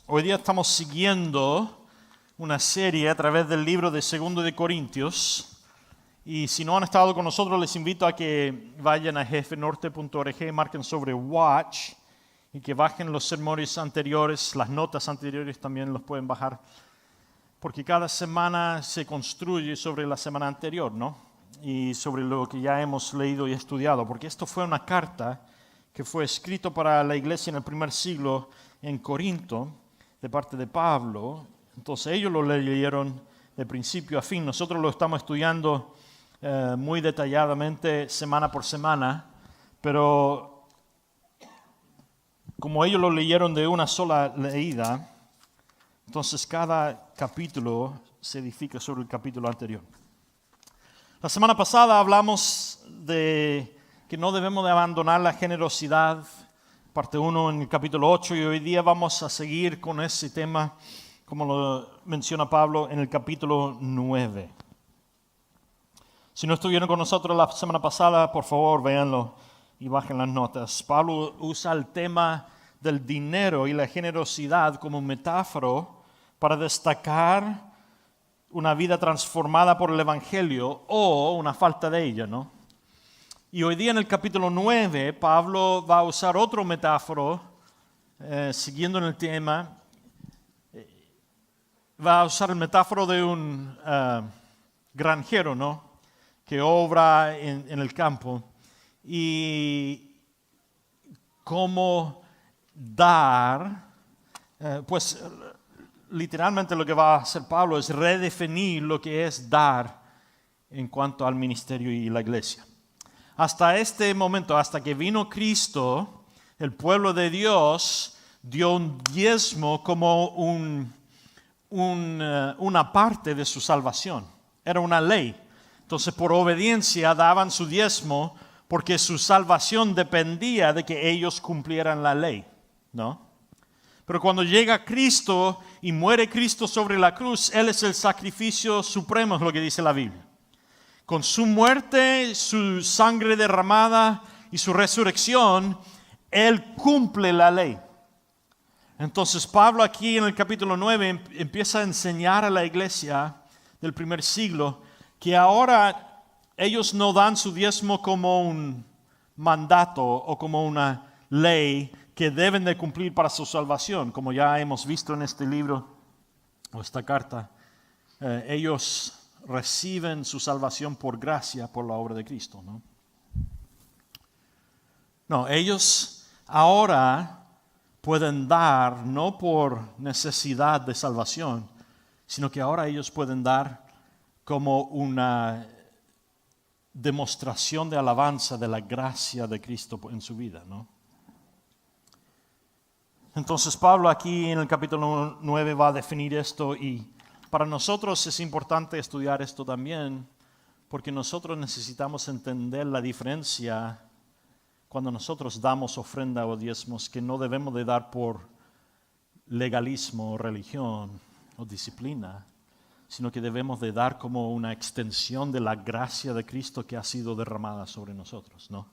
Hoy día estamos siguiendo una serie a través del libro de 2 de Corintios. Y si no han estado con nosotros, les invito a que vayan a jefenorte.org, marquen sobre Watch y que bajen los sermones anteriores, las notas anteriores también los pueden bajar. Porque cada semana se construye sobre la semana anterior, ¿no? Y sobre lo que ya hemos leído y estudiado. Porque esto fue una carta que fue escrita para la iglesia en el primer siglo en Corinto, de parte de Pablo. Entonces ellos lo leyeron de principio a fin. Nosotros lo estamos estudiando muy detalladamente semana por semana, pero como ellos lo leyeron de una sola leída, entonces cada capítulo se edifica sobre el capítulo anterior. La semana pasada hablamos de que no debemos de abandonar la generosidad, parte 1 en el capítulo 8, y hoy día vamos a seguir con ese tema, como lo menciona Pablo, en el capítulo 9. Si no estuvieron con nosotros la semana pasada, por favor, véanlo y bajen las notas. Pablo usa el tema del dinero y la generosidad como metáfora para destacar una vida transformada por el Evangelio o una falta de ella, ¿no? Y hoy día en el capítulo 9, Pablo va a usar otro metáforo, siguiendo en el tema. Va a usar el metáforo de un granjero, ¿no? Que obra en el campo. Y cómo dar, pues literalmente lo que va a hacer Pablo es redefinir lo que es dar en cuanto al ministerio y la iglesia. Hasta este momento, hasta que vino Cristo, el pueblo de Dios dio un diezmo como una parte de su salvación. Era una ley. Entonces, por obediencia daban su diezmo porque su salvación dependía de que ellos cumplieran la ley, ¿no? Pero cuando llega Cristo y muere Cristo sobre la cruz, Él es el sacrificio supremo, es lo que dice la Biblia. Con su muerte, su sangre derramada y su resurrección, Él cumple la ley. Entonces Pablo aquí en el capítulo 9 empieza a enseñar a la iglesia del primer siglo que ahora ellos no dan su diezmo como un mandato o como una ley que deben de cumplir para su salvación, como ya hemos visto en este libro o esta carta. Ellos reciben su salvación por gracia, por la obra de Cristo, ¿no? No, ellos ahora pueden dar no por necesidad de salvación, sino que ahora ellos pueden dar como una demostración de alabanza de la gracia de Cristo en su vida, ¿no? Entonces Pablo aquí en el capítulo 9 va a definir esto y para nosotros es importante estudiar esto también porque nosotros necesitamos entender la diferencia cuando nosotros damos ofrenda o diezmos que no debemos de dar por legalismo o religión o disciplina, sino que debemos de dar como una extensión de la gracia de Cristo que ha sido derramada sobre nosotros, ¿no?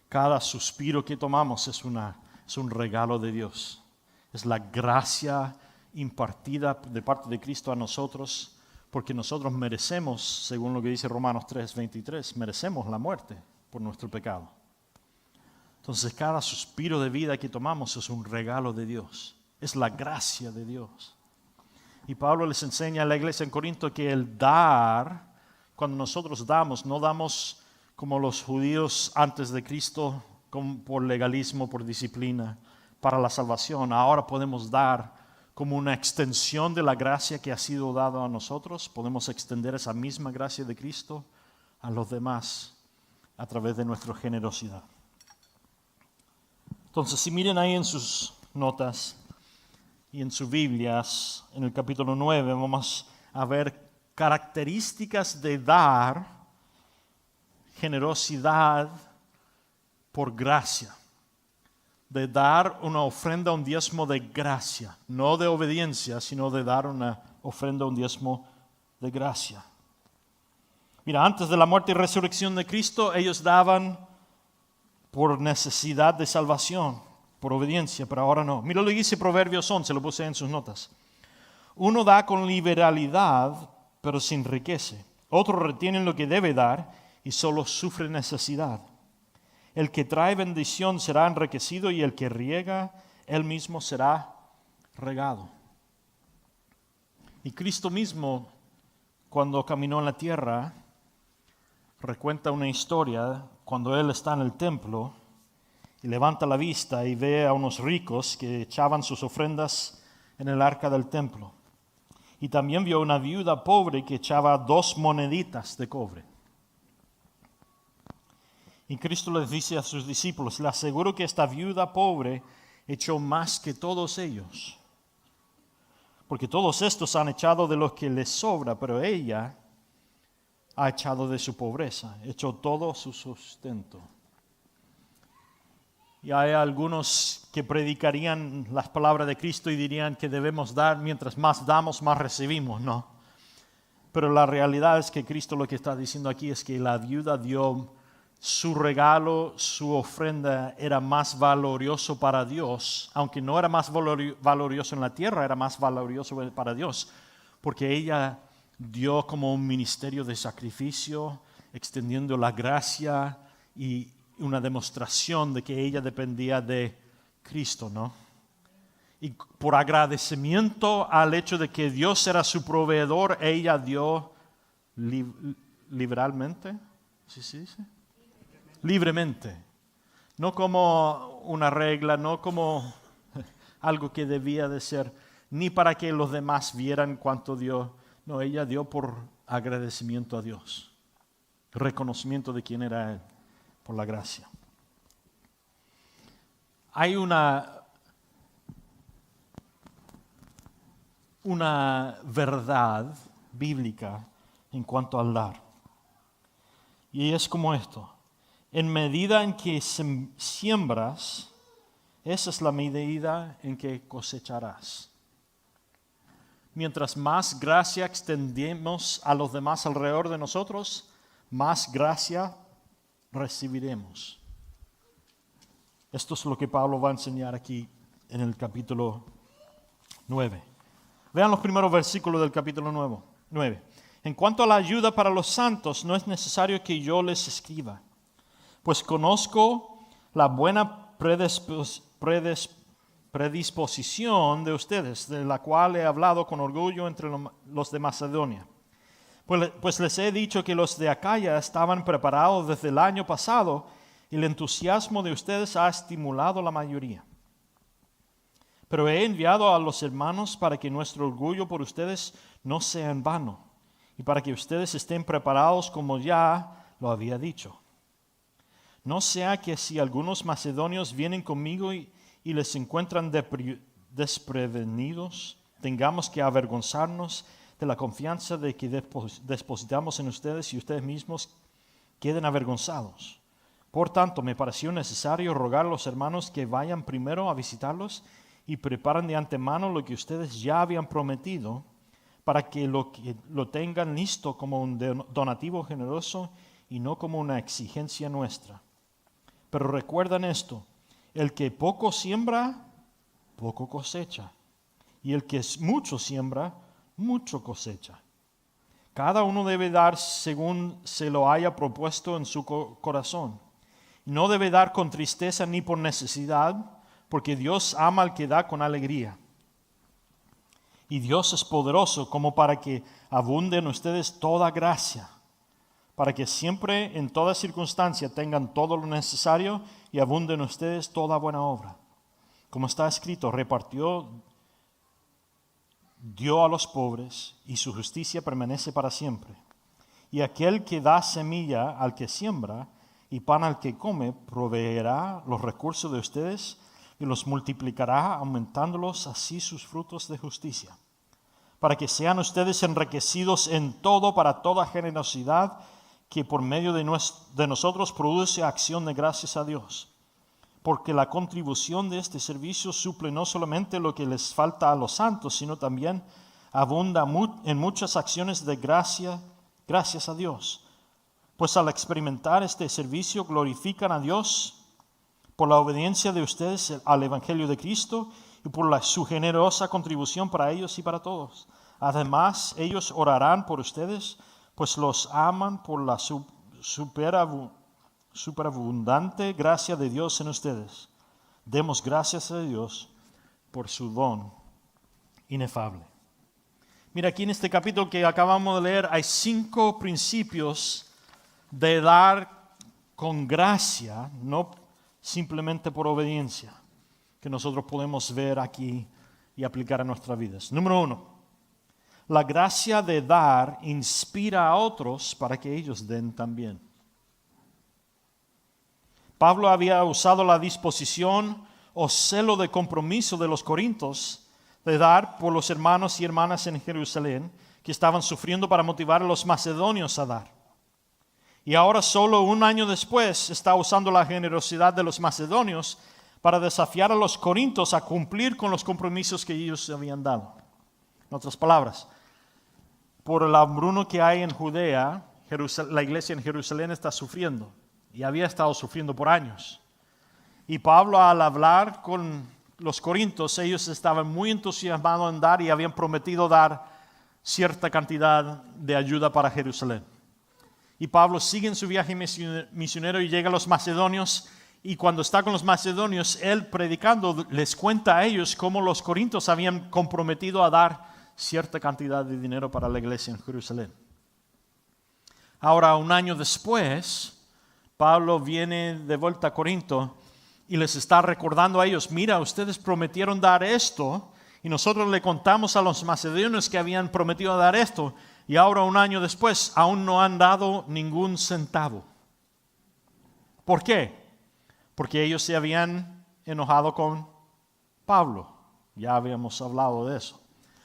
Cada suspiro que tomamos es un regalo de Dios. Es la gracia impartida de parte de Cristo a nosotros, porque nosotros merecemos, según lo que dice Romanos 3:23, merecemos la muerte por nuestro pecado. Entonces cada suspiro de vida que tomamos es un regalo de Dios, es la gracia de Dios. Y Pablo les enseña a la iglesia en Corinto que el dar, cuando nosotros damos, no damos como los judíos antes de Cristo, por legalismo, por disciplina, para la salvación. Ahora podemos dar como una extensión de la gracia que ha sido dada a nosotros. Podemos extender esa misma gracia de Cristo a los demás a través de nuestra generosidad. Entonces, si miren ahí en sus notas y en sus Biblias, en el capítulo 9, vamos a ver características de dar generosidad por gracia. De dar una ofrenda, un diezmo de gracia, no de obediencia, sino de dar una ofrenda, un diezmo de gracia. Mira, antes de la muerte y resurrección de Cristo, ellos daban por necesidad de salvación, por obediencia, pero ahora no. Mira lo que dice Proverbios 11, lo puse en sus notas. Uno da con liberalidad, pero se enriquece. Otro retiene lo que debe dar y solo sufre necesidad. El que trae bendición será enriquecido y el que riega, él mismo será regado. Y Cristo mismo, cuando caminó en la tierra, recuenta una historia cuando Él está en el templo y levanta la vista y ve a unos ricos que echaban sus ofrendas en el arca del templo. Y también vio una viuda pobre que echaba 2 moneditas de cobre. Y Cristo les dice a sus discípulos, les aseguro que esta viuda pobre echó más que todos ellos. Porque todos estos han echado de lo que les sobra, pero ella ha echado de su pobreza, echó todo su sustento. Y hay algunos que predicarían las palabras de Cristo y dirían que debemos dar, mientras más damos, más recibimos, ¿no? Pero la realidad es que Cristo lo que está diciendo aquí es que la viuda dio su regalo, su ofrenda era más valioso para Dios, aunque no era más valioso en la tierra, era más valioso para Dios, porque ella dio como un ministerio de sacrificio, extendiendo la gracia y una demostración de que ella dependía de Cristo, ¿no? Y por agradecimiento al hecho de que Dios era su proveedor, ella dio liberalmente, ¿sí se dice? Libremente, no como una regla, no como algo que debía de ser, ni para que los demás vieran cuánto dio. No, ella dio por agradecimiento a Dios, reconocimiento de quién era Él, por la gracia. Hay una verdad bíblica en cuanto al dar. Y es como esto. En medida en que siembras, esa es la medida en que cosecharás. Mientras más gracia extendemos a los demás alrededor de nosotros, más gracia recibiremos. Esto es lo que Pablo va a enseñar aquí en el capítulo 9. Vean los primeros versículos del capítulo 9. En cuanto a la ayuda para los santos, no es necesario que yo les escriba, pues conozco la buena predisposición de ustedes, de la cual he hablado con orgullo entre los de Macedonia. Pues les he dicho que los de Acaya estaban preparados desde el año pasado y el entusiasmo de ustedes ha estimulado la mayoría. Pero he enviado a los hermanos para que nuestro orgullo por ustedes no sea en vano y para que ustedes estén preparados como ya lo había dicho. No sea que si algunos macedonios vienen conmigo y les encuentran desprevenidos, tengamos que avergonzarnos de la confianza de que depositamos en ustedes y ustedes mismos queden avergonzados. Por tanto, me pareció necesario rogar a los hermanos que vayan primero a visitarlos y preparen de antemano lo que ustedes ya habían prometido, para que lo tengan listo como un donativo generoso y no como una exigencia nuestra. Pero recuerden esto, el que poco siembra, poco cosecha. Y el que mucho siembra, mucho cosecha. Cada uno debe dar según se lo haya propuesto en su corazón. No debe dar con tristeza ni por necesidad, porque Dios ama al que da con alegría. Y Dios es poderoso como para que abunde en ustedes toda gracia, para que siempre en toda circunstancia tengan todo lo necesario y abunde en ustedes toda buena obra. Como está escrito, dio a los pobres y su justicia permanece para siempre. Y aquel que da semilla al que siembra y pan al que come, proveerá los recursos de ustedes y los multiplicará, aumentándolos así sus frutos de justicia, para que sean ustedes enriquecidos en todo para toda generosidad, que por medio de nosotros produce acción de gracias a Dios. Porque la contribución de este servicio suple no solamente lo que les falta a los santos, sino también abunda en muchas acciones de gracias a Dios. Pues al experimentar este servicio glorifican a Dios, por la obediencia de ustedes al Evangelio de Cristo y por su generosa contribución para ellos y para todos. Además, ellos orarán por ustedes, pues los aman por la superabundante gracia de Dios en ustedes. Demos gracias a Dios por su don inefable. Mira, aquí en este capítulo que acabamos de leer hay 5 principios de dar con gracia, no simplemente por obediencia, que nosotros podemos ver aquí y aplicar a nuestras vidas. Número 1, la gracia de dar inspira a otros para que ellos den también. Pablo había usado la disposición o celo de compromiso de los corintios de dar por los hermanos y hermanas en Jerusalén que estaban sufriendo para motivar a los macedonios a dar. Y ahora solo un año después está usando la generosidad de los macedonios para desafiar a los corintios a cumplir con los compromisos que ellos habían dado. En otras palabras, por el hambruno que hay en Judea, la iglesia en Jerusalén está sufriendo y había estado sufriendo por años. Y Pablo, al hablar con los corintios, ellos estaban muy entusiasmados en dar y habían prometido dar cierta cantidad de ayuda para Jerusalén. Y Pablo sigue en su viaje misionero y llega a los macedonios, y cuando está con los macedonios, él predicando les cuenta a ellos cómo los corintios habían comprometido a dar cierta cantidad de dinero para la iglesia en Jerusalén. Ahora, un año después, Pablo viene de vuelta a Corinto y les está recordando a ellos: mira, ustedes prometieron dar esto, y nosotros le contamos a los macedonios que habían prometido dar esto, y ahora un año después aún no han dado ningún centavo. ¿Por qué? Porque ellos se habían enojado con Pablo. Ya habíamos hablado de eso.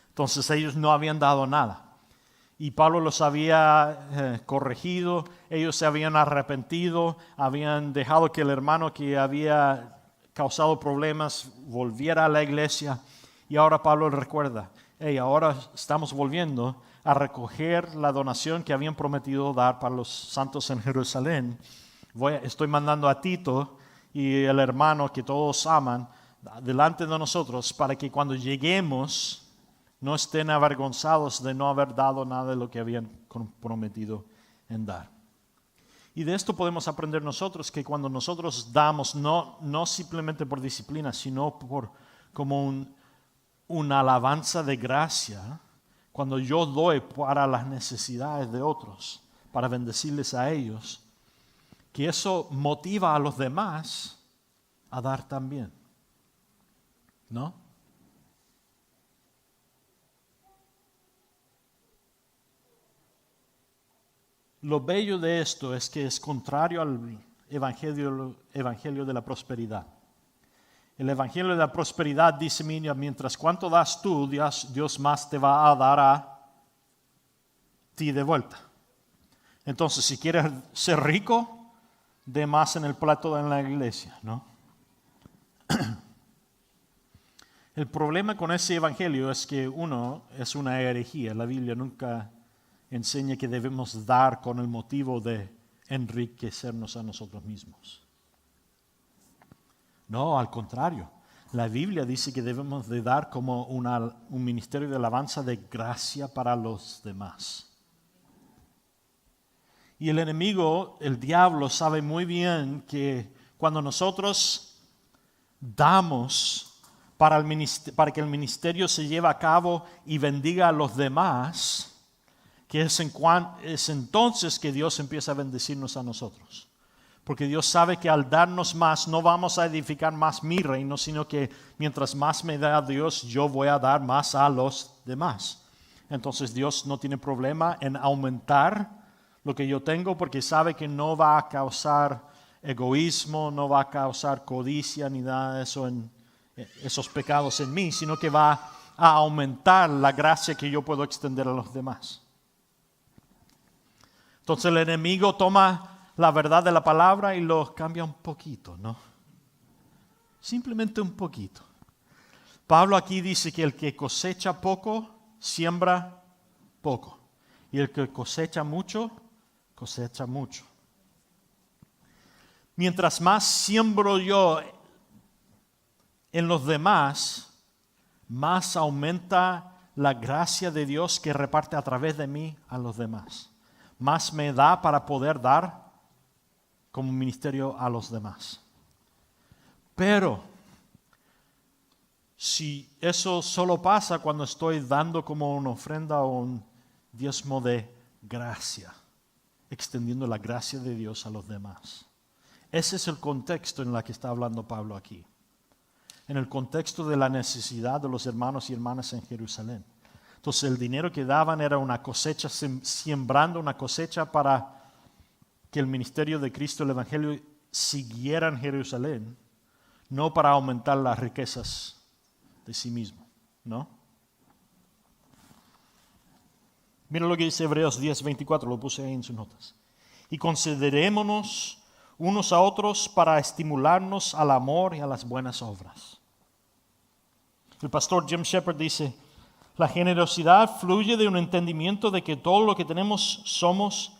Entonces ellos no habían dado nada. Y Pablo los había corregido, ellos se habían arrepentido, habían dejado que el hermano que había causado problemas volviera a la iglesia. Y ahora Pablo les recuerda: hey, ahora estamos volviendo a recoger la donación que habían prometido dar para los santos en Jerusalén. Estoy mandando a Tito y el hermano que todos aman delante de nosotros, para que cuando lleguemos no estén avergonzados de no haber dado nada de lo que habían prometido en dar. Y de esto podemos aprender nosotros, que cuando nosotros damos, no simplemente por disciplina, sino como una alabanza de gracia, cuando yo doy para las necesidades de otros, para bendecirles a ellos, que eso motiva a los demás a dar también, ¿no? Lo bello de esto es que es contrario al evangelio de la prosperidad. El evangelio de la prosperidad dice: mira, mientras cuanto das tú, Dios más te va a dar a ti de vuelta. Entonces, si quieres ser rico, dé más en el plato en la iglesia, ¿no? El problema con ese evangelio es que es una herejía. La Biblia nunca enseña que debemos dar con el motivo de enriquecernos a nosotros mismos. No, al contrario. La Biblia dice que debemos de dar como un ministerio de alabanza de gracia para los demás. Y el enemigo, el diablo, sabe muy bien que cuando nosotros damos para que el ministerio se lleve a cabo y bendiga a los demás, que es entonces que Dios empieza a bendecirnos a nosotros. Porque Dios sabe que al darnos más no vamos a edificar más mi reino, sino que mientras más me da Dios, yo voy a dar más a los demás. Entonces Dios no tiene problema en aumentar lo que yo tengo, porque sabe que no va a causar egoísmo, no va a causar codicia ni nada de eso, esos pecados en mí, sino que va a aumentar la gracia que yo puedo extender a los demás. Entonces el enemigo toma la verdad de la palabra y lo cambia un poquito, ¿no? Simplemente un poquito. Pablo aquí dice que el que cosecha poco, siembra poco. Y el que cosecha mucho, cosecha mucho. mientras más siembro yo en los demás, más aumenta la gracia de Dios que reparte a través de mí a los demás. Más me da para poder dar como ministerio a los demás. Pero si eso solo pasa cuando estoy dando como una ofrenda o un diezmo de gracia, extendiendo la gracia de Dios a los demás. Ese es el contexto en el que está hablando Pablo aquí. En el contexto de la necesidad de los hermanos y hermanas en Jerusalén. Entonces el dinero que daban era una cosecha, sembrando una cosecha para que el ministerio de Cristo, el Evangelio, siguiera en Jerusalén, no para aumentar las riquezas de sí mismo, ¿no? Mira lo que dice Hebreos 10:24, lo puse ahí en sus notas. Y considerémonos unos a otros para estimularnos al amor y a las buenas obras. El pastor Jim Shepard dice, la generosidad fluye de un entendimiento de que todo lo que tenemos somos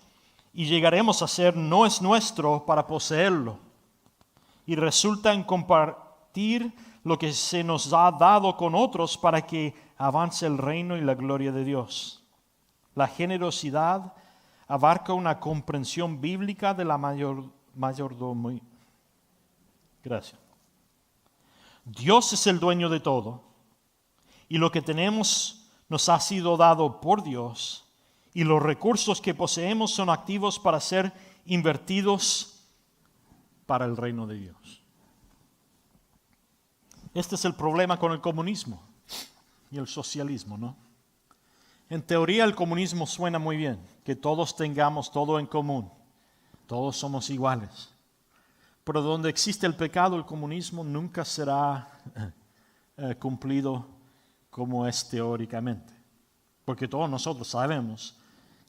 y llegaremos a ser no es nuestro para poseerlo. Y resulta en compartir lo que se nos ha dado con otros para que avance el reino y la gloria de Dios. La generosidad abarca una comprensión bíblica de la mayordomía. Gracias. Dios es el dueño de todo y lo que tenemos nos ha sido dado por Dios y los recursos que poseemos son activos para ser invertidos para el reino de Dios. Este es el problema con el comunismo y el socialismo, ¿no? En teoría el comunismo suena muy bien, que todos tengamos todo en común, todos somos iguales. Pero donde existe el pecado, el comunismo nunca será cumplido como es teóricamente. Porque todos nosotros sabemos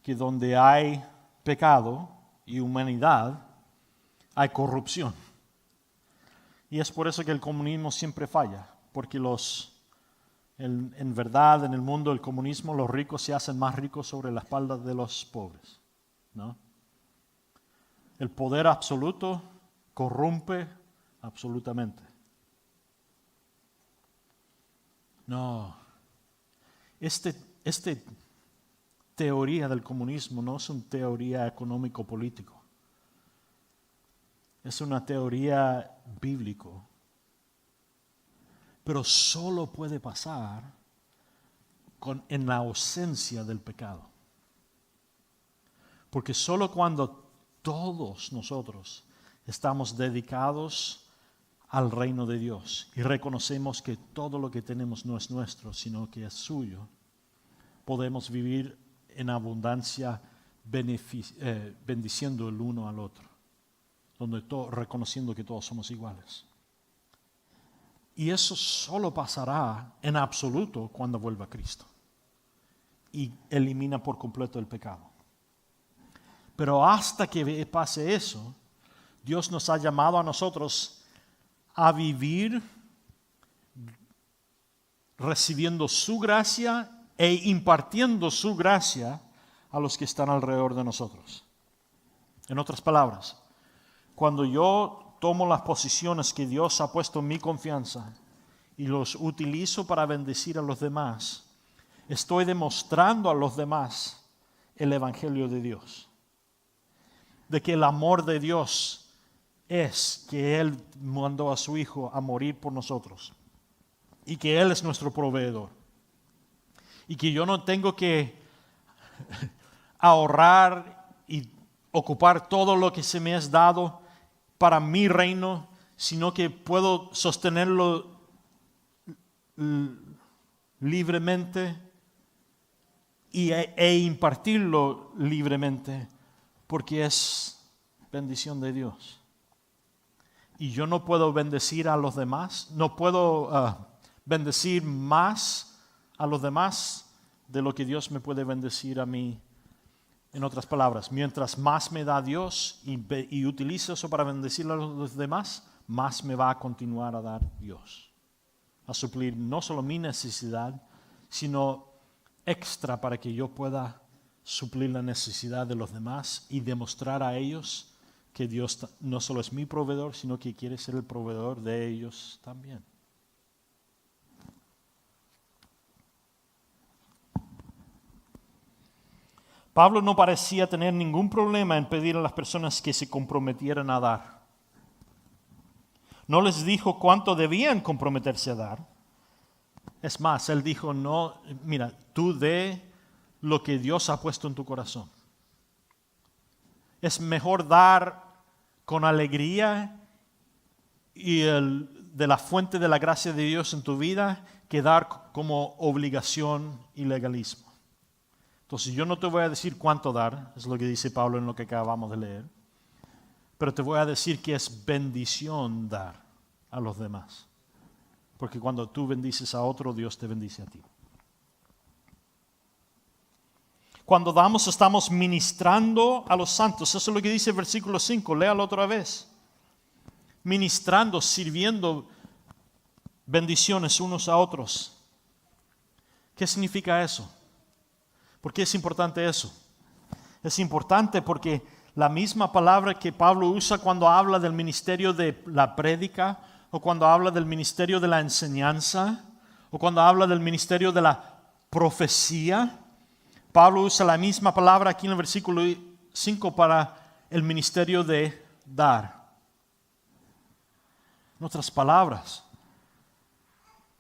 que donde hay pecado y humanidad, hay corrupción. Y es por eso que el comunismo siempre falla, porque en verdad, en el mundo del comunismo, los ricos se hacen más ricos sobre la espalda de los pobres, ¿no? El poder absoluto corrompe absolutamente. No, esta teoría del comunismo no es una teoría económico-político. Es una teoría bíblico. Pero solo puede pasar en la ausencia del pecado. Porque solo cuando todos nosotros estamos dedicados al reino de Dios y reconocemos que todo lo que tenemos no es nuestro, sino que es suyo, podemos vivir en abundancia bendiciendo el uno al otro, reconociendo que todos somos iguales. Y eso solo pasará en absoluto cuando vuelva Cristo y elimina por completo el pecado. Pero hasta que pase eso, Dios nos ha llamado a nosotros a vivir recibiendo su gracia e impartiendo su gracia a los que están alrededor de nosotros. En otras palabras, cuando yo tomo las posiciones que Dios ha puesto en mi confianza y los utilizo para bendecir a los demás, estoy demostrando a los demás el Evangelio de Dios. De que el amor de Dios es que Él mandó a su Hijo a morir por nosotros. Y que Él es nuestro proveedor. Y que yo no tengo que ahorrar y ocupar todo lo que se me es dado para mi reino, sino que puedo sostenerlo libremente e impartirlo libremente, porque es bendición de Dios. Y yo no puedo bendecir a los demás, no puedo bendecir más a los demás de lo que Dios me puede bendecir a mí. En otras palabras, mientras más me da Dios y utilizo eso para bendecir a los demás, más me va a continuar a dar Dios. A suplir no solo mi necesidad, sino extra para que yo pueda suplir la necesidad de los demás y demostrar a ellos que Dios no solo es mi proveedor, sino que quiere ser el proveedor de ellos también. Pablo no parecía tener ningún problema en pedir a las personas que se comprometieran a dar. No les dijo cuánto debían comprometerse a dar. Es más, él dijo, no, mira, tú dé lo que Dios ha puesto en tu corazón. Es mejor dar con alegría y de la fuente de la gracia de Dios en tu vida que dar como obligación y legalismo. Entonces yo no te voy a decir cuánto dar, es lo que dice Pablo en lo que acabamos de leer, pero te voy a decir que es bendición dar a los demás. Porque cuando tú bendices a otro, Dios te bendice a ti. Cuando damos, estamos ministrando a los santos. Eso es lo que dice el versículo 5. Léalo otra vez. Ministrando, sirviendo bendiciones unos a otros. ¿Qué significa eso? ¿Por qué es importante eso? Es importante porque la misma palabra que Pablo usa cuando habla del ministerio de la prédica, o cuando habla del ministerio de la enseñanza, o cuando habla del ministerio de la profecía, Pablo usa la misma palabra aquí en el versículo 5 para el ministerio de dar. En otras palabras,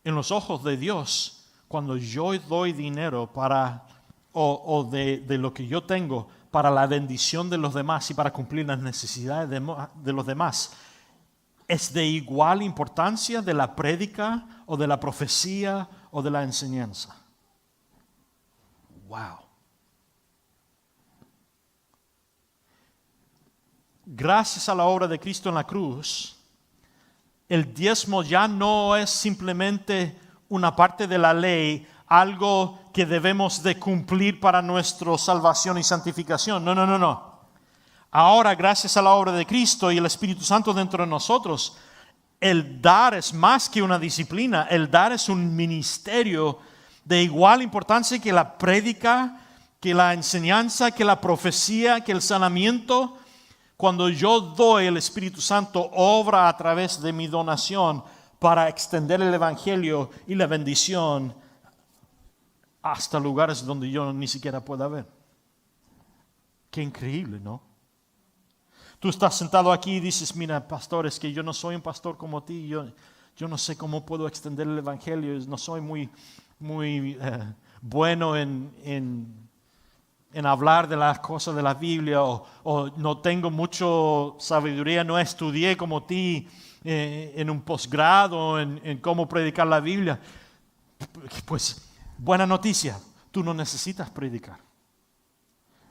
en los ojos de Dios, cuando yo doy dinero para o de lo que yo tengo para la bendición de los demás y para cumplir las necesidades de los demás, es de igual importancia de la prédica o de la profecía o de la enseñanza. Wow. Gracias a la obra de Cristo en la cruz, el diezmo ya no es simplemente una parte de la ley, algo que debemos de cumplir para nuestra salvación y santificación. No. Ahora, gracias a la obra de Cristo y el Espíritu Santo dentro de nosotros, el dar es más que una disciplina. El dar es un ministerio de igual importancia que la prédica, que la enseñanza, que la profecía, que el sanamiento. Cuando yo doy, el Espíritu Santo obra a través de mi donación para extender el Evangelio y la bendición hasta lugares donde yo ni siquiera pueda ver. Qué increíble, ¿no? Tú estás sentado aquí y dices, mira, pastor, es que yo no soy un pastor como ti, yo no sé cómo puedo extender el Evangelio, no soy muy bueno en hablar de las cosas de la Biblia, o no tengo mucho sabiduría, no estudié como ti en un posgrado en cómo predicar la Biblia. Pues buena noticia, tú no necesitas predicar.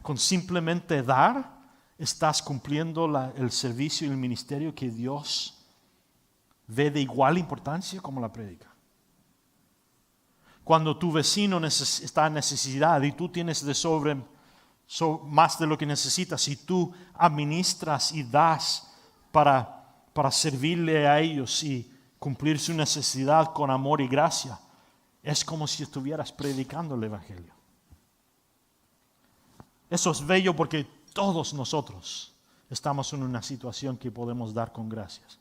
Con simplemente dar, estás cumpliendo el servicio y el ministerio que Dios ve de igual importancia como la prédica. Cuando tu vecino está en necesidad y tú tienes de más de lo que necesitas y tú administras y das para servirle a ellos y cumplir su necesidad con amor y gracia, es como si estuvieras predicando el Evangelio. Eso es bello porque todos nosotros estamos en una situación que podemos dar con gracias.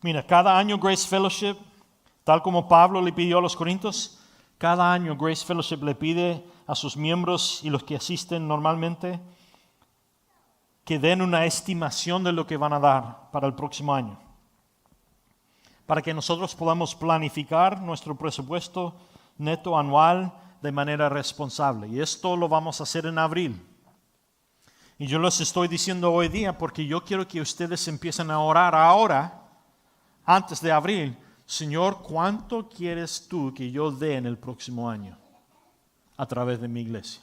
Mira, cada año Grace Fellowship, tal como Pablo le pidió a los Corintios, cada año Grace Fellowship le pide a sus miembros y los que asisten normalmente que den una estimación de lo que van a dar para el próximo año, para que nosotros podamos planificar nuestro presupuesto neto anual de manera responsable. Y esto lo vamos a hacer en abril. Y yo les estoy diciendo hoy día porque yo quiero que ustedes empiecen a orar ahora, antes de abril. Señor, ¿cuánto quieres tú que yo dé en el próximo año a través de mi iglesia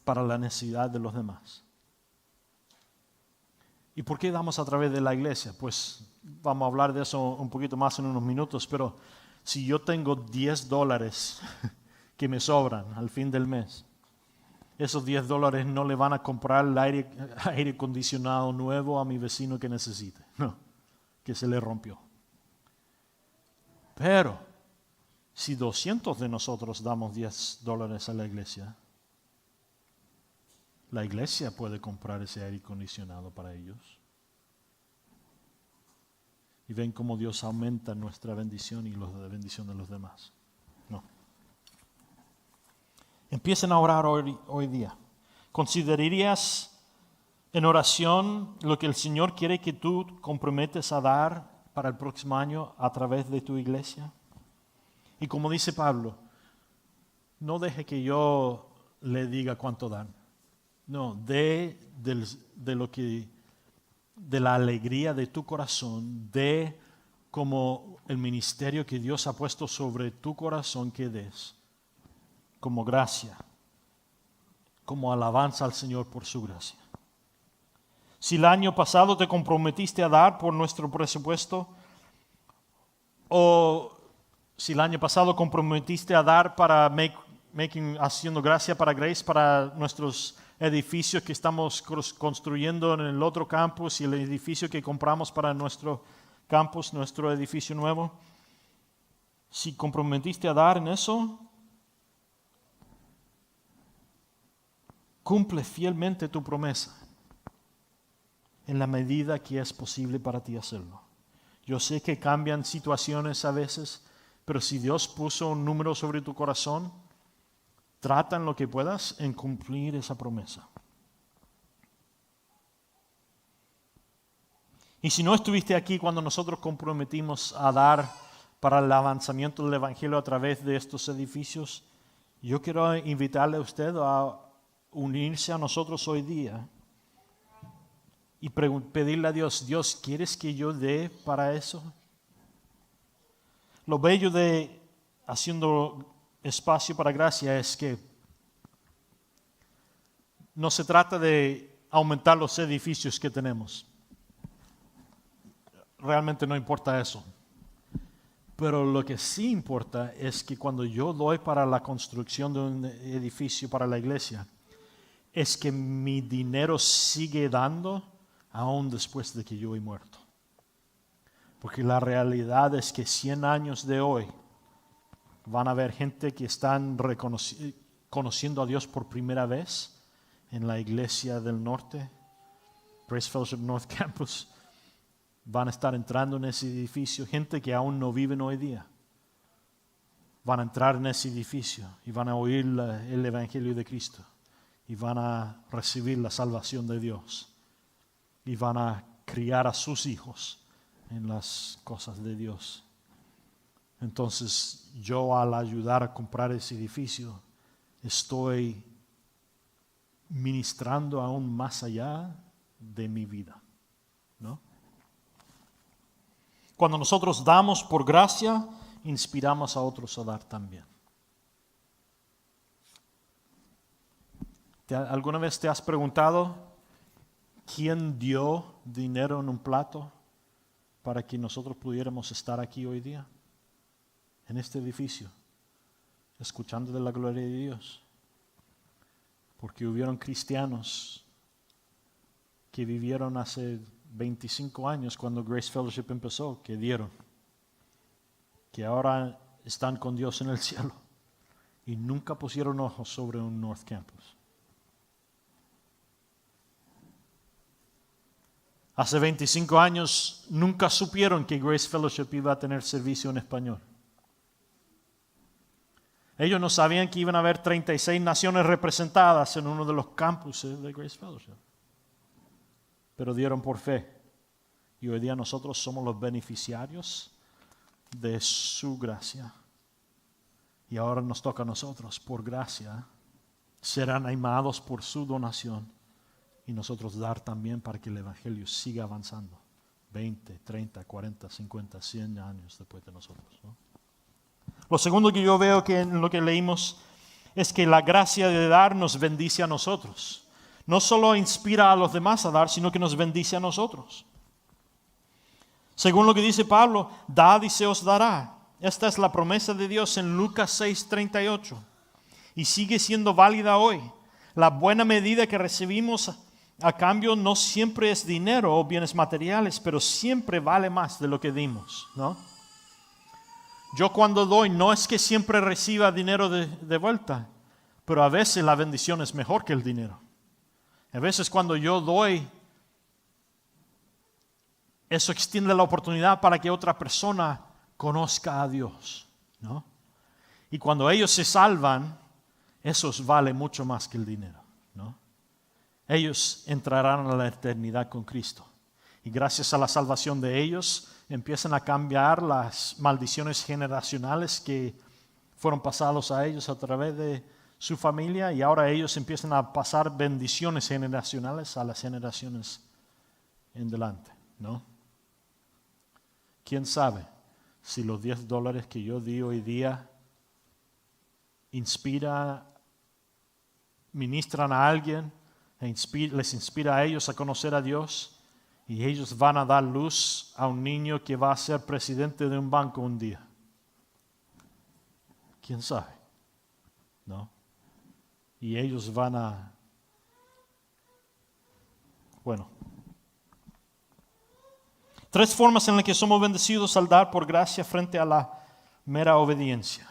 para la necesidad de los demás? ¿Y por qué damos a través de la iglesia? Pues vamos a hablar de eso un poquito más en unos minutos, pero si yo tengo $10 que me sobran al fin del mes, esos $10 no le van a comprar el aire acondicionado nuevo a mi vecino que necesite, no, que se le rompió. Pero si 200 de nosotros damos $10 a la iglesia, La iglesia puede comprar ese aire acondicionado para ellos. Y ven cómo Dios aumenta nuestra bendición y la bendición de los demás. No. Empiecen a orar hoy día. ¿Considerarías en oración lo que el Señor quiere que tú comprometes a dar para el próximo año a través de tu iglesia? Y como dice Pablo, no deje que yo le diga cuánto dar. No, de la alegría de tu corazón, de como el ministerio que Dios ha puesto sobre tu corazón que des, como gracia, como alabanza al Señor por su gracia. Si el año pasado te comprometiste a dar por nuestro presupuesto, o si el año pasado comprometiste a dar para haciendo gracia para Grace, para nuestros edificios que estamos construyendo en el otro campus y el edificio que compramos para nuestro campus, nuestro edificio nuevo. Si comprometiste a dar en eso, cumple fielmente tu promesa en la medida que es posible para ti hacerlo. Yo sé que cambian situaciones a veces, pero si Dios puso un número sobre tu corazón, trata en lo que puedas en cumplir esa promesa. Y si no estuviste aquí cuando nosotros comprometimos a dar para el avanzamiento del Evangelio a través de estos edificios, yo quiero invitarle a usted a unirse a nosotros hoy día y pedirle a Dios, Dios, ¿quieres que yo dé para eso? Lo bello de haciendo espacio para gracia es que no se trata de aumentar los edificios que tenemos. Realmente no importa eso. Pero lo que sí importa es que cuando yo doy para la construcción de un edificio para la iglesia, es que mi dinero sigue dando aún después de que yo he muerto. Porque la realidad es que 100 años de hoy van a haber gente que están conociendo a Dios por primera vez en la iglesia del norte, Grace Fellowship North Campus. Van a estar entrando en ese edificio, gente que aún no viven hoy día. Van a entrar en ese edificio y van a oír el Evangelio de Cristo. Y van a recibir la salvación de Dios. Y van a criar a sus hijos en las cosas de Dios. Entonces, yo al ayudar a comprar ese edificio, estoy ministrando aún más allá de mi vida, ¿no? Cuando nosotros damos por gracia, inspiramos a otros a dar también. ¿Alguna vez te has preguntado quién dio dinero en un plato para que nosotros pudiéramos estar aquí hoy día? En este edificio, escuchando de la gloria de Dios. Porque hubieron cristianos que vivieron hace 25 años cuando Grace Fellowship empezó, que dieron, que ahora están con Dios en el cielo y nunca pusieron ojos sobre un North Campus. Hace 25 años nunca supieron que Grace Fellowship iba a tener servicio en español. Ellos no sabían que iban a haber 36 naciones representadas en uno de los campuses de Grace Fellowship. Pero dieron por fe. Y hoy día nosotros somos los beneficiarios de su gracia. Y ahora nos toca a nosotros, por gracia, ser animados por su donación. Y nosotros dar también para que el Evangelio siga avanzando. 20, 30, 40, 50, 100 años después de nosotros, ¿no? Lo segundo que yo veo que en lo que leímos es que la gracia de dar nos bendice a nosotros. No solo inspira a los demás a dar, sino que nos bendice a nosotros. Según lo que dice Pablo, dad y se os dará. Esta es la promesa de Dios en Lucas 6:38. Y sigue siendo válida hoy. La buena medida que recibimos a cambio no siempre es dinero o bienes materiales, pero siempre vale más de lo que dimos, ¿no? Yo cuando doy no es que siempre reciba dinero de vuelta, pero a veces la bendición es mejor que el dinero. A veces cuando yo doy, eso extiende la oportunidad para que otra persona conozca a Dios, ¿no? Y cuando ellos se salvan, eso vale mucho más que el dinero, ¿no? Ellos entrarán a la eternidad con Cristo. Y gracias a la salvación de ellos, empiezan a cambiar las maldiciones generacionales que fueron pasadas a ellos a través de su familia. Y ahora ellos empiezan a pasar bendiciones generacionales a las generaciones en delante, ¿no? ¿Quién sabe si los $10 que yo di hoy día ministran a alguien, les inspira a ellos a conocer a Dios, y ellos van a dar luz a un niño que va a ser presidente de un banco un día? ¿Quién sabe? ¿No? Y ellos van a... Bueno. 3 formas en las que somos bendecidos al dar por gracia frente a la mera obediencia.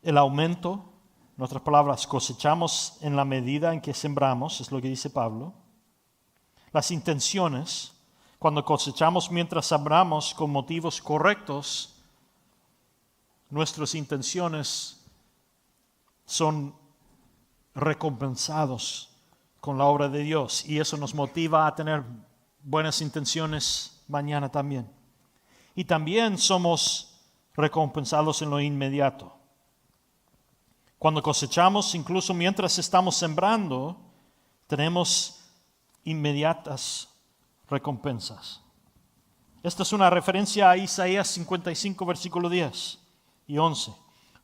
El aumento, en otras palabras, cosechamos en la medida en que sembramos, es lo que dice Pablo. Las intenciones, cuando cosechamos mientras sembramos con motivos correctos, nuestras intenciones son recompensados con la obra de Dios, y eso nos motiva a tener buenas intenciones mañana también. Y también somos recompensados en lo inmediato. Cuando cosechamos, incluso mientras estamos sembrando, tenemos inmediatas recompensas. Esta es una referencia a Isaías 55, versículo 10 y 11,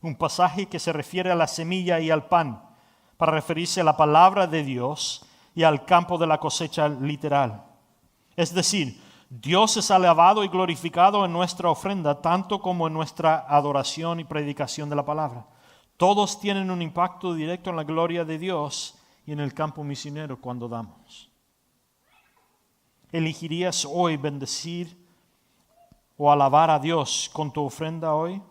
un pasaje que se refiere a la semilla y al pan, para referirse a la palabra de Dios y al campo de la cosecha literal. Es decir, Dios es alabado y glorificado en nuestra ofrenda, tanto como en nuestra adoración y predicación de la palabra. Todos tienen un impacto directo en la gloria de Dios y en el campo misionero cuando damos. ¿Elegirías hoy bendecir o alabar a Dios con tu ofrenda hoy?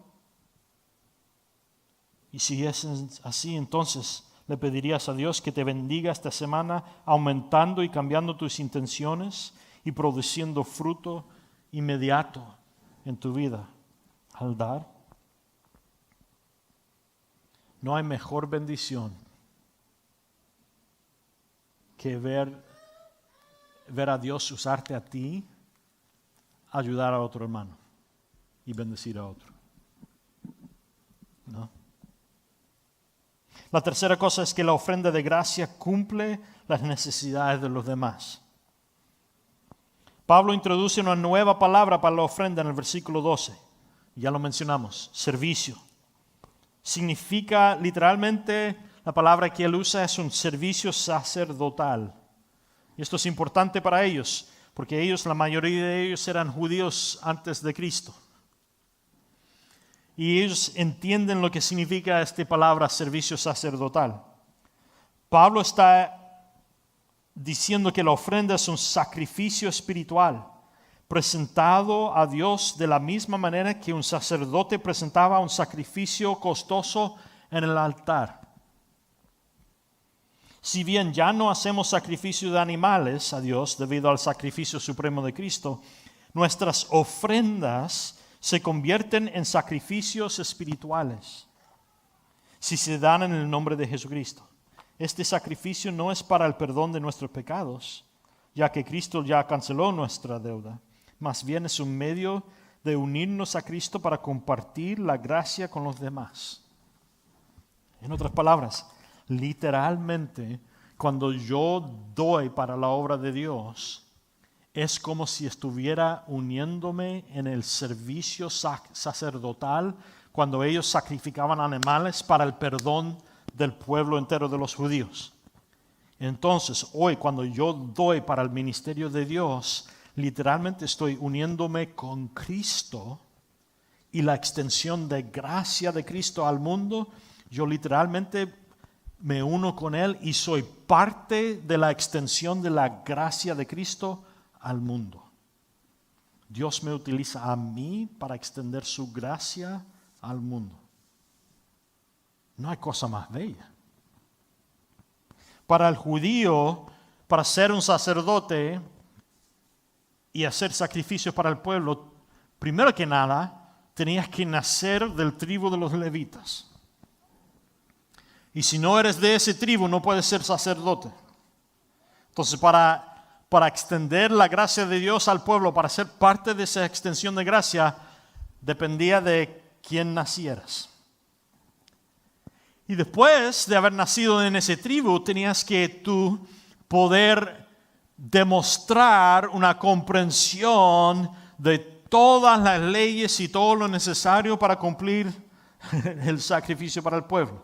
Y si es así, entonces le pedirías a Dios que te bendiga esta semana, aumentando y cambiando tus intenciones y produciendo fruto inmediato en tu vida al dar. No hay mejor bendición que ver a Dios usarte a ti, ayudar a otro hermano y bendecir a otro, ¿no? La tercera cosa es que la ofrenda de gracia cumple las necesidades de los demás. Pablo introduce una nueva palabra para la ofrenda en el versículo 12. Ya lo mencionamos, servicio. Significa literalmente, la palabra que él usa es un servicio sacerdotal. Y esto es importante para ellos, porque ellos, la mayoría de ellos eran judíos antes de Cristo. Y ellos entienden lo que significa esta palabra servicio sacerdotal. Pablo está diciendo que la ofrenda es un sacrificio espiritual presentado a Dios de la misma manera que un sacerdote presentaba un sacrificio costoso en el altar. Si bien ya no hacemos sacrificio de animales a Dios debido al sacrificio supremo de Cristo, nuestras ofrendas se convierten en sacrificios espirituales si se dan en el nombre de Jesucristo. Este sacrificio no es para el perdón de nuestros pecados, ya que Cristo ya canceló nuestra deuda. Más bien es un medio de unirnos a Cristo para compartir la gracia con los demás. En otras palabras, literalmente, cuando yo doy para la obra de Dios, es como si estuviera uniéndome en el servicio sacerdotal cuando ellos sacrificaban animales para el perdón del pueblo entero de los judíos. Entonces, hoy cuando yo doy para el ministerio de Dios, literalmente estoy uniéndome con Cristo y la extensión de gracia de Cristo al mundo. Yo literalmente me uno con Él y soy parte de la extensión de la gracia de Cristo al mundo. Dios me utiliza a mí para extender su gracia al mundo. No hay cosa más bella. Para el judío, para ser un sacerdote y hacer sacrificios para el pueblo, primero que nada, tenías que nacer del tribu de los levitas. Y si no eres de ese tribu, no puedes ser sacerdote. Entonces, para extender la gracia de Dios al pueblo, para ser parte de esa extensión de gracia, dependía de quién nacieras. Y después de haber nacido en ese tribu, tenías que tú poder demostrar una comprensión de todas las leyes y todo lo necesario para cumplir el sacrificio para el pueblo.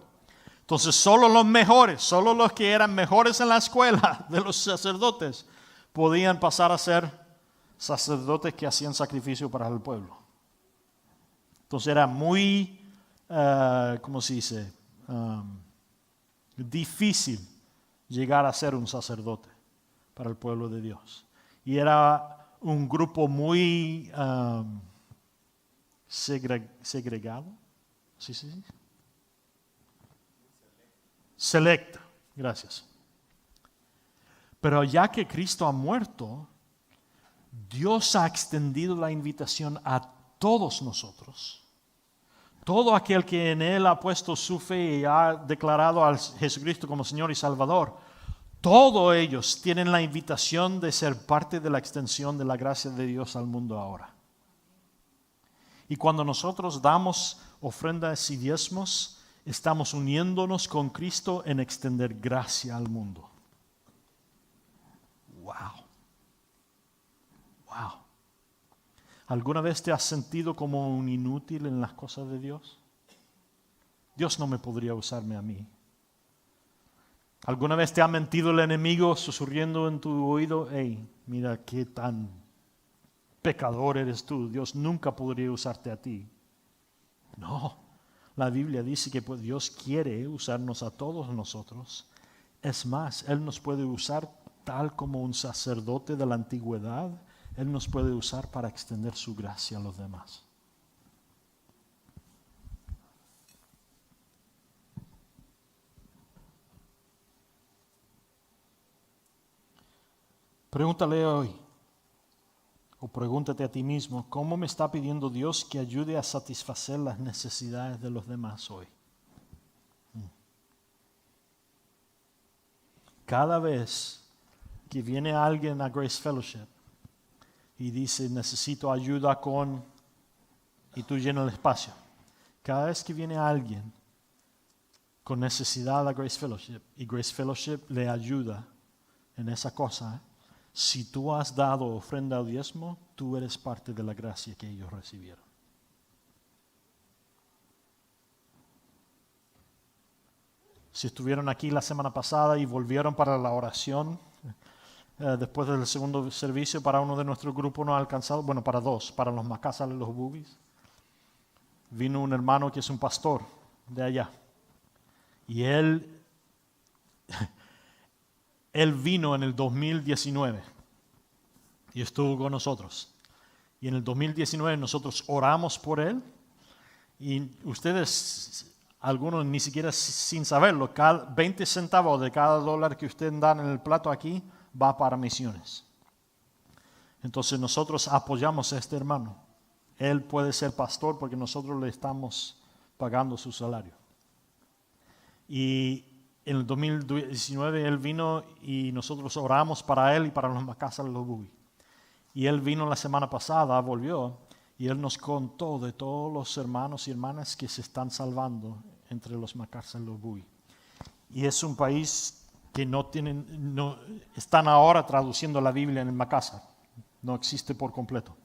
Entonces solo los mejores, solo los que eran mejores en la escuela de los sacerdotes podían pasar a ser sacerdotes que hacían sacrificio para el pueblo. Entonces era muy, ¿cómo se dice? Difícil llegar a ser un sacerdote para el pueblo de Dios. Y era un grupo muy segregado. ¿Sí? Selecta, gracias. Pero ya que Cristo ha muerto, Dios ha extendido la invitación a todos nosotros. Todo aquel que en Él ha puesto su fe y ha declarado a Jesucristo como Señor y Salvador, todos ellos tienen la invitación de ser parte de la extensión de la gracia de Dios al mundo ahora. Y cuando nosotros damos ofrendas y diezmos, estamos uniéndonos con Cristo en extender gracia al mundo. Wow. ¿Alguna vez te has sentido como un inútil en las cosas de Dios? Dios no me podría usarme a mí. ¿Alguna vez te ha mentido el enemigo susurrando en tu oído? Hey, mira qué tan pecador eres tú. Dios nunca podría usarte a ti. No, la Biblia dice que Dios quiere usarnos a todos nosotros. Es más, Él nos puede usar tal como un sacerdote de la antigüedad. Él nos puede usar para extender su gracia a los demás. Pregúntale hoy, o pregúntate a ti mismo, ¿cómo me está pidiendo Dios que ayude a satisfacer las necesidades de los demás hoy? Cada vez que viene alguien a Grace Fellowship y dice, necesito ayuda con, y tú llenas el espacio. Cada vez que viene alguien con necesidad a Grace Fellowship y Grace Fellowship le ayuda en esa cosa, si tú has dado ofrenda o diezmo, tú eres parte de la gracia que ellos recibieron. Si estuvieron aquí la semana pasada y volvieron para la oración, después del segundo servicio, para uno de nuestros grupos no alcanzado, bueno, para dos, para los Macasal y los Bubis, vino un hermano que es un pastor de allá. Y él vino en el 2019 y estuvo con nosotros. Y en el 2019 nosotros oramos por él y ustedes, algunos ni siquiera sin saberlo, 20 centavos de cada dólar que ustedes dan en el plato aquí va para misiones. Entonces nosotros apoyamos a este hermano. Él puede ser pastor porque nosotros le estamos pagando su salario. Y en el 2019 él vino y nosotros oramos para él y para los Macasal y los Bubi. Y él vino la semana pasada, volvió, y él nos contó de todos los hermanos y hermanas que se están salvando entre los Macasal y los Bubi. Y es un país que están ahora traduciendo la Biblia en el Macasal. No existe por completo.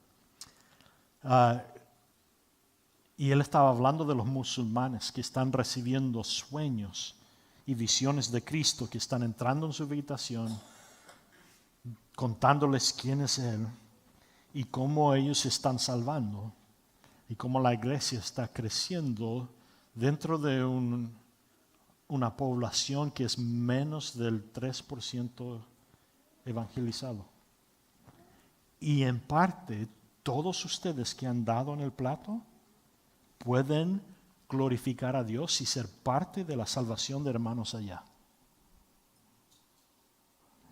Y él estaba hablando de los musulmanes que están recibiendo sueños y visiones de Cristo, que están entrando en su habitación, contándoles quién es Él y cómo ellos se están salvando y cómo la iglesia está creciendo dentro de una población que es menos del 3% evangelizado. Y en parte, todos ustedes que han dado en el plato pueden glorificar a Dios y ser parte de la salvación de hermanos allá.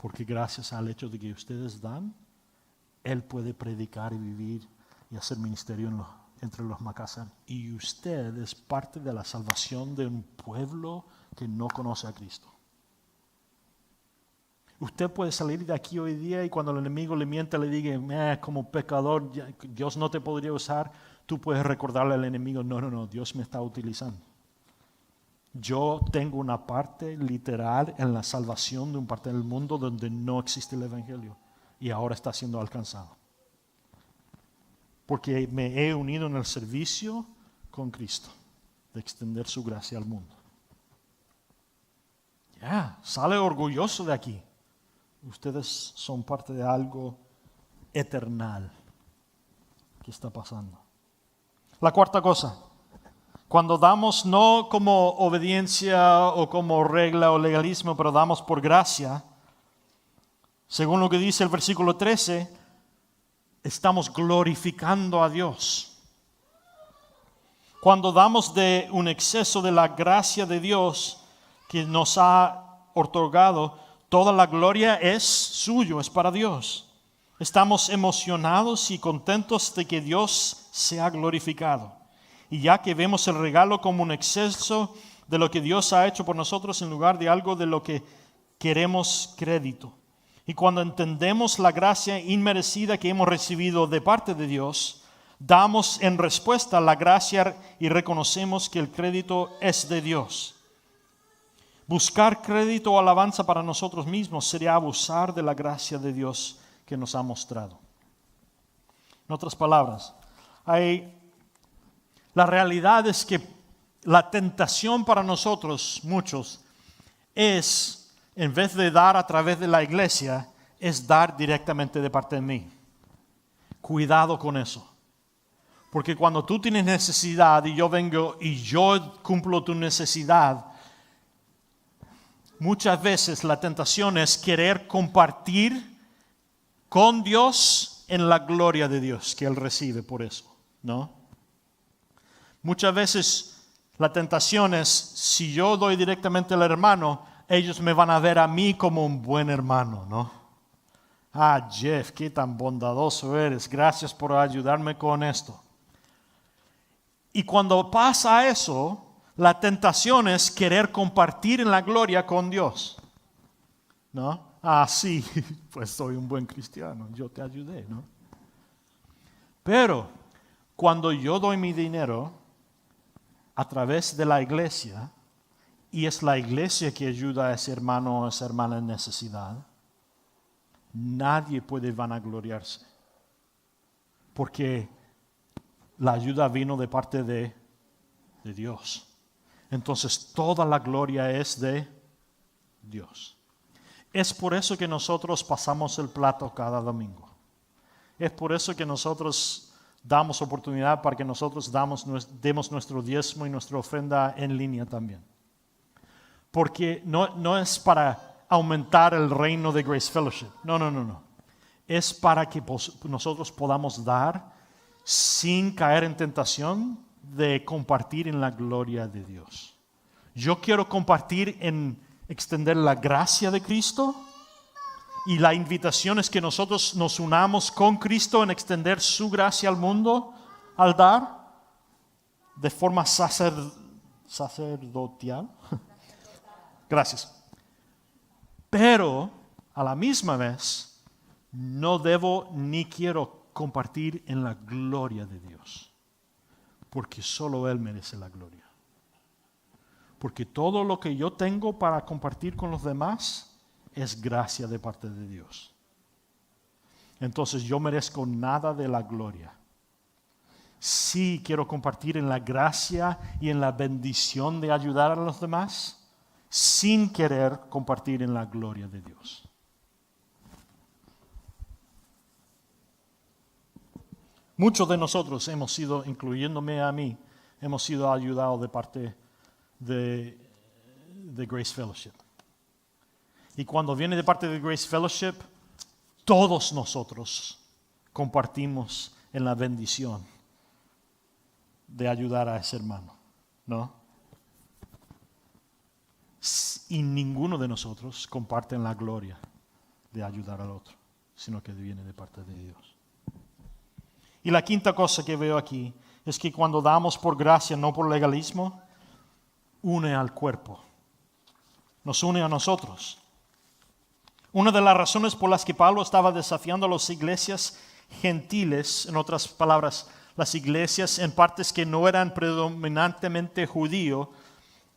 Porque gracias al hecho de que ustedes dan, Él puede predicar y vivir y hacer ministerio entre los Macazán. Y usted es parte de la salvación de un pueblo que no conoce a Cristo. Usted puede salir de aquí hoy día y cuando el enemigo le miente, le diga, como pecador, Dios no te podría usar. Tú puedes recordarle al enemigo, no, Dios me está utilizando. Yo tengo una parte literal en la salvación de un parte del mundo donde no existe el evangelio y ahora está siendo alcanzado. Porque me he unido en el servicio con Cristo de extender su gracia al mundo. Sale orgulloso de aquí. Ustedes son parte de algo eternal que está pasando. La cuarta cosa, cuando damos no como obediencia o como regla o legalismo, pero damos por gracia, según lo que dice el versículo 13, estamos glorificando a Dios. Cuando damos de un exceso de la gracia de Dios que nos ha otorgado, toda la gloria es suyo, es para Dios. Estamos emocionados y contentos de que Dios sea glorificado. Y ya que vemos el regalo como un exceso de lo que Dios ha hecho por nosotros en lugar de algo de lo que queremos crédito. Y cuando entendemos la gracia inmerecida que hemos recibido de parte de Dios, damos en respuesta a la gracia y reconocemos que el crédito es de Dios. Buscar crédito o alabanza para nosotros mismos sería abusar de la gracia de Dios que nos ha mostrado. En otras palabras, la realidad es que la tentación para nosotros, muchos, es, en vez de dar a través de la iglesia, es dar directamente de parte de mí. Cuidado con eso. Porque cuando tú tienes necesidad y yo vengo y yo cumplo tu necesidad, muchas veces la tentación es querer compartir con Dios en la gloria de Dios que Él recibe por eso, ¿no? Muchas veces la tentación es, si yo doy directamente al hermano, ellos me van a ver a mí como un buen hermano, ¿no? Jeff, qué tan bondadoso eres, gracias por ayudarme con esto. Y cuando pasa eso, la tentación es querer compartir en la gloria con Dios, ¿no? Sí, pues soy un buen cristiano, yo te ayudé, ¿no? Pero cuando yo doy mi dinero a través de la iglesia, y es la iglesia que ayuda a ese hermano o a esa hermana en necesidad, nadie puede vanagloriarse, porque la ayuda vino de parte de Dios. Entonces toda la gloria es de Dios. Es por eso que nosotros pasamos el plato cada domingo. Es por eso que nosotros damos oportunidad para que nosotros demos nuestro diezmo y nuestra ofrenda en línea también. Porque no es para aumentar el reino de Grace Fellowship. No. Es para que nosotros podamos dar sin caer en tentación de compartir en la gloria de Dios. Yo quiero compartir en extender la gracia de Cristo, y la invitación es que nosotros nos unamos con Cristo en extender su gracia al mundo al dar de forma sacerdotal. Gracias. Pero a la misma vez no debo ni quiero compartir en la gloria de Dios, porque solo Él merece la gloria. Porque todo lo que yo tengo para compartir con los demás es gracia de parte de Dios. Entonces yo merezco nada de la gloria. Sí quiero compartir en la gracia y en la bendición de ayudar a los demás, sin querer compartir en la gloria de Dios. Muchos de nosotros hemos sido, incluyéndome a mí, hemos sido ayudados de parte de Grace Fellowship. Y cuando viene de parte de Grace Fellowship, todos nosotros compartimos en la bendición de ayudar a ese hermano, ¿no? Y ninguno de nosotros comparte en la gloria de ayudar al otro, sino que viene de parte de Dios. Y la quinta cosa que veo aquí es que cuando damos por gracia, no por legalismo, une al cuerpo. Nos une a nosotros. Una de las razones por las que Pablo estaba desafiando a las iglesias gentiles, en otras palabras, las iglesias en partes que no eran predominantemente judío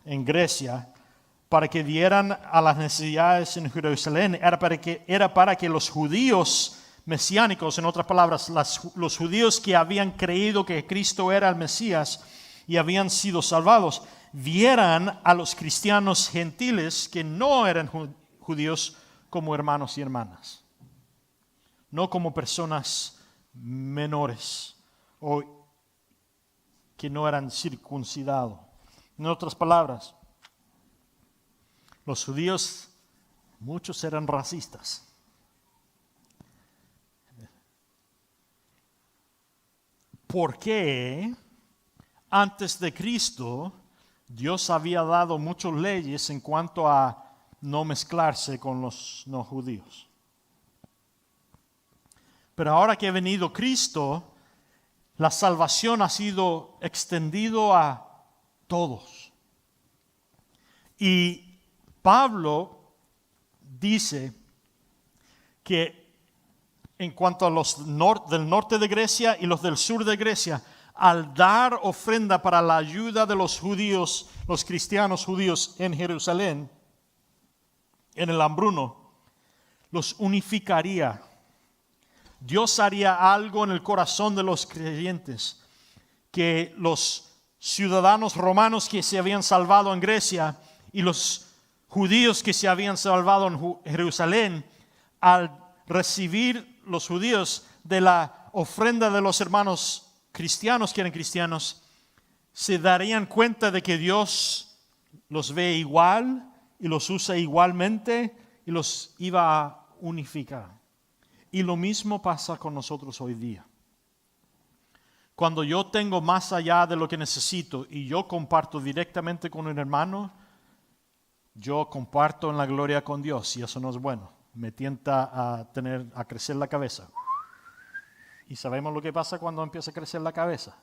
en Grecia, para que dieran a las necesidades en Jerusalén, era para que los judíos mesiánicos, en otras palabras, los judíos que habían creído que Cristo era el Mesías y habían sido salvados, vieran a los cristianos gentiles que no eran judíos como hermanos y hermanas, no como personas menores o que no eran circuncidados. En otras palabras, los judíos, muchos eran racistas. ¿Por qué antes de Cristo Dios había dado muchas leyes en cuanto a no mezclarse con los no judíos? Pero ahora que ha venido Cristo, la salvación ha sido extendido a todos. Y Pablo dice que en cuanto a los del norte de Grecia y los del sur de Grecia, al dar ofrenda para la ayuda de los judíos, los cristianos judíos en Jerusalén, en el hambruno, los unificaría. Dios haría algo en el corazón de los creyentes, que los ciudadanos romanos que se habían salvado en Grecia y los judíos que se habían salvado en Jerusalén, al recibir los judíos de la ofrenda de los hermanos cristianos que eran cristianos, se darían cuenta de que Dios los ve igual y los usa igualmente y los iba a unificar. Y lo mismo pasa con nosotros hoy día. Cuando yo tengo más allá de lo que necesito y yo comparto directamente con un hermano, yo comparto en la gloria con Dios y eso no es bueno. Me tienta a crecer la cabeza. Y sabemos lo que pasa cuando empieza a crecer la cabeza.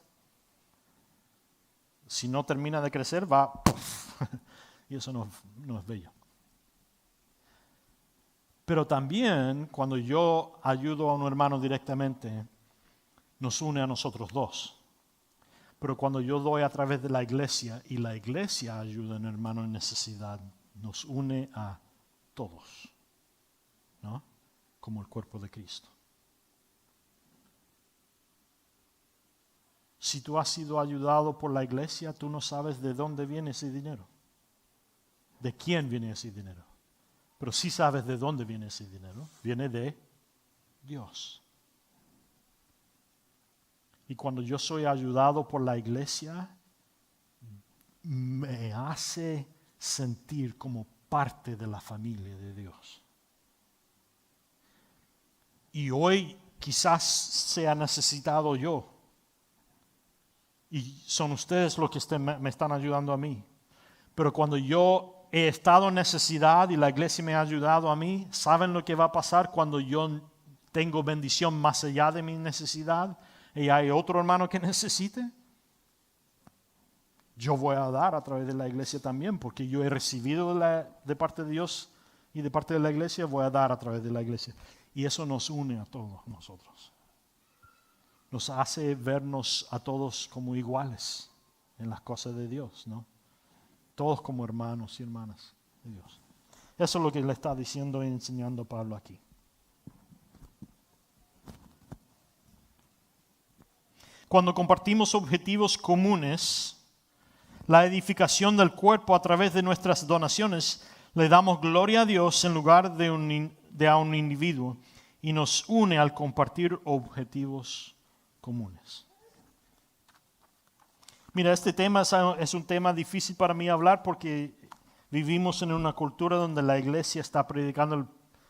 Si no termina de crecer, va ¡puff! Y eso no es bello. Pero también cuando yo ayudo a un hermano directamente, nos une a nosotros dos. Pero cuando yo doy a través de la iglesia y la iglesia ayuda a un hermano en necesidad, nos une a todos, ¿no? Como el cuerpo de Cristo. Si tú has sido ayudado por la iglesia, tú no sabes de dónde viene ese dinero, de quién viene ese dinero. Pero sí sabes de dónde viene ese dinero. Viene de Dios. Y cuando yo soy ayudado por la iglesia, me hace sentir como parte de la familia de Dios. Y hoy quizás sea necesitado yo. Y son ustedes los que me están ayudando a mí. Pero cuando yo he estado en necesidad y la iglesia me ha ayudado a mí, ¿saben lo que va a pasar cuando yo tengo bendición más allá de mi necesidad y hay otro hermano que necesite? Yo voy a dar a través de la iglesia también, porque yo he recibido de parte de Dios y de parte de la iglesia, voy a dar a través de la iglesia. Y eso nos une a todos nosotros. Nos hace vernos a todos como iguales en las cosas de Dios, ¿no? Todos como hermanos y hermanas de Dios. Eso es lo que le está diciendo y enseñando Pablo aquí. Cuando compartimos objetivos comunes, la edificación del cuerpo a través de nuestras donaciones, le damos gloria a Dios en lugar de a un individuo y nos une al compartir objetivos comunes. Mira, este tema es un tema difícil para mí hablar porque vivimos en una cultura donde la iglesia está predicando el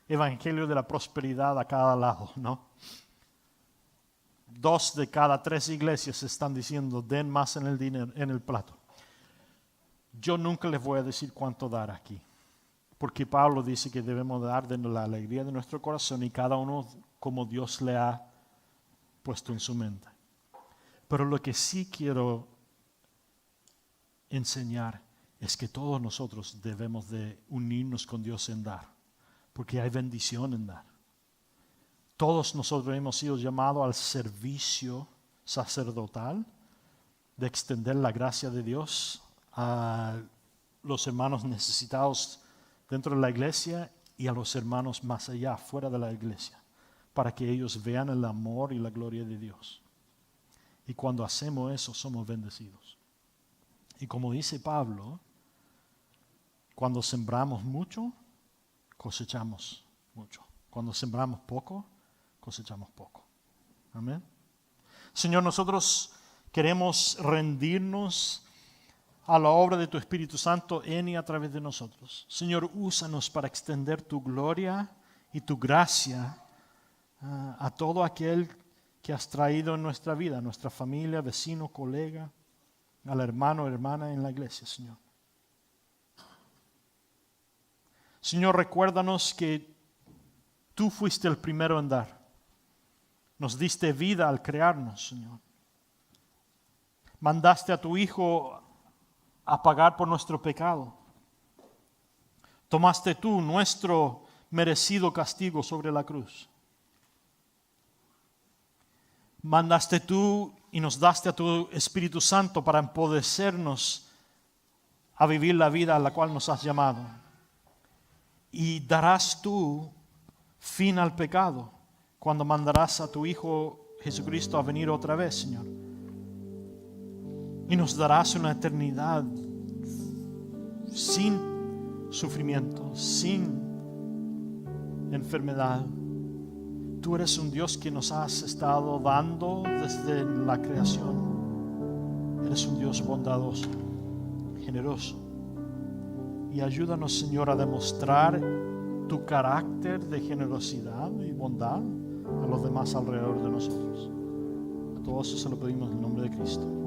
evangelio de la prosperidad a cada lado, ¿no? 2 de cada 3 iglesias están diciendo, den más en el dinero, en el plato. Yo nunca les voy a decir cuánto dar aquí, porque Pablo dice que debemos dar de la alegría de nuestro corazón y cada uno como Dios le ha puesto en su mente. Pero lo que sí quiero enseñar es que todos nosotros debemos de unirnos con Dios en dar, porque hay bendición en dar. Todos nosotros hemos sido llamados al servicio sacerdotal, de extender la gracia de Dios a los hermanos necesitados dentro de la iglesia y a los hermanos más allá, fuera de la iglesia, para que ellos vean el amor y la gloria de Dios. Y cuando hacemos eso, somos bendecidos. Y como dice Pablo, cuando sembramos mucho, cosechamos mucho. Cuando sembramos poco, cosechamos poco. Amén. Señor, nosotros queremos rendirnos a la obra de tu Espíritu Santo en y a través de nosotros. Señor, úsanos para extender tu gloria y tu gracia a todo aquel que has traído en nuestra vida, a nuestra familia, vecino, colega, al hermano o hermana en la iglesia, Señor. Señor, recuérdanos que tú fuiste el primero en dar. Nos diste vida al crearnos, Señor. Mandaste a tu Hijo a pagar por nuestro pecado. Tomaste tú nuestro merecido castigo sobre la cruz. Mandaste tú y nos daste a tu Espíritu Santo para empodecernos a vivir la vida a la cual nos has llamado. Y darás tú fin al pecado cuando mandarás a tu Hijo Jesucristo a venir otra vez, Señor. Y nos darás una eternidad sin sufrimiento, sin enfermedad. Tú eres un Dios que nos has estado dando desde la creación. Eres un Dios bondadoso, generoso. Y ayúdanos, Señor, a demostrar tu carácter de generosidad y bondad a los demás alrededor de nosotros. Todo eso se lo pedimos en el nombre de Cristo.